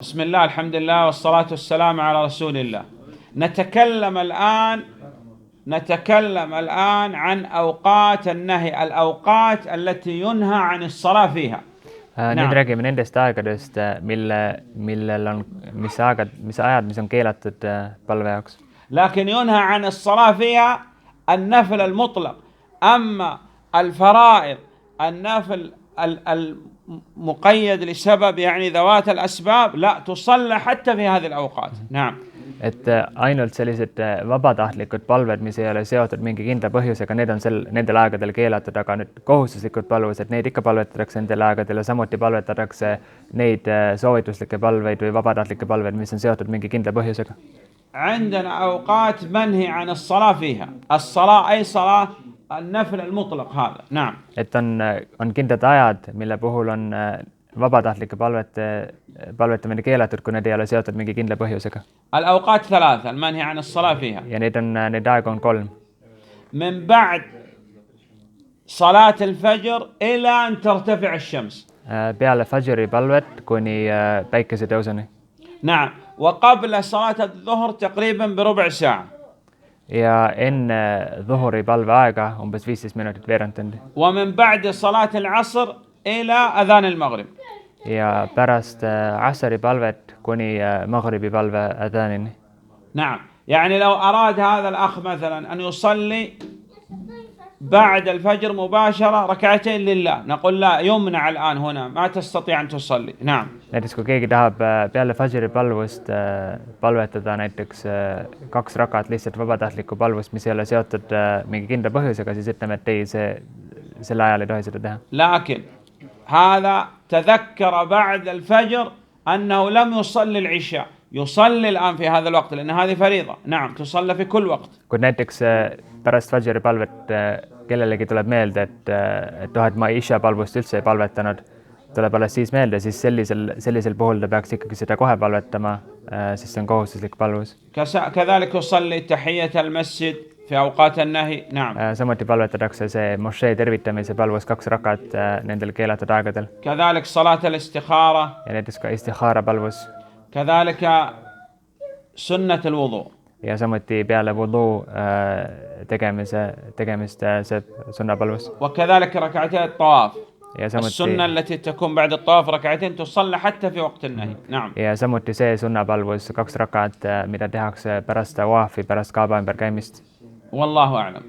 بسم الله الحمد لله والصلاة والسلام على رسول الله. نتكلم الآن عن أوقات النهي، الأوقات التي ينهى عن الصلاة فيها. Nüüd räägime nendest aegadest, mis on keelatud palve jaoks. لكن ينهى عن الصلاة فيها النفل المطلق. أما الفرائض النفل المقيد لسبب يعني ذوات الأسباب لا تصلى حتى في هذه الأوقات. نعم. Et ainult sellised vabatahtlikud palved, mis ei ole seotud mingi kindla põhjusega, need on nendel aegadel keelatud, aga nüüd kohustuslikud palvused, neid ikka palvetatakse nendel aegadel ja samuti palvetatakse neid soovituslikke palveid või vabatahtlikke palveid, mis on seotud mingi kindla põhjusega. عندنا أوقات منهي عن الصلاة فيها. الصلاة أي صلاة النفل المطلق هذا. نعم. Et on kindlad ajad, mille puhul on vabatahtlikke palvetamine keelatud, kui need ei ole seotud mingi kindla põhjusega. الأوقات ثلاثة المنهي عن الصلاة فيها. Ja need aegu on 3. من بعد صلاة الفجر إلى أن ترتفع الشمس. Peale fajri palvet kuni päikesetõusuni. نعم. وقبل صلاة الظهر تقريبا بربع ساعة. Ja enne dhuhri palve aega umbes 15 minutit veerand tundi. ومن بعد صلاة العصر إلى أذان المغرب. Ja pärast asri palvet kuni maghribi palve adhanini. نعم. يعني لو أراد هذا الأخ مثلا أن يصلي بعد الفجر مباشرة ركعتين لله، نقول لا، يمنع الآن هنا، ما تستطيع أن تصلي. نعم. Näiteks kui keegi tahab peale fajri palvust palvetada näiteks 2 rakat lihtsalt vabatahtlikku palvust, mis ei ole seotud mingi kindla põhjusega, siis ütleme, et ei, sel ajal ei tohi seda teha. لكن هذا تذكر بعد الفجر أنه لم يصلي العشاء، يصلي الآن في هذا الوقت لأن هذه فريضة. نعم، تصلى في كل وقت. Kui näiteks pärast fajri palvet kellelegi tuleb meelde, et ma isha palvust üldse ei palvetanud, tuleb alles siis meelde, siis sellisel puhul ta peaks ikkagi seda kohe palvetama, siis see on kohustuslik palvus. كذلك يصلي تحية المسجد في أوقات النهي. نعم. Samuti palvetatakse see mošee tervitamise palvus 2 rakat nendel keelatud aegadel. كذلك صلاة الاستخارة. Ja näiteks ka istikhara palvus. كذلك سنة الوضوء. Ja samuti peale wudu tegemist see sunnapalvus. وكذلك ركعتي الطواف. Ja السنة التي تكون بعد الطواف ركعتين تصلى حتى في وقت النهي. نعم. Ja samuti see sunnapalvus 2 rakat, mida tehakse pärast tawaafi, pärast kaaba ümber käimist. والله أعلم.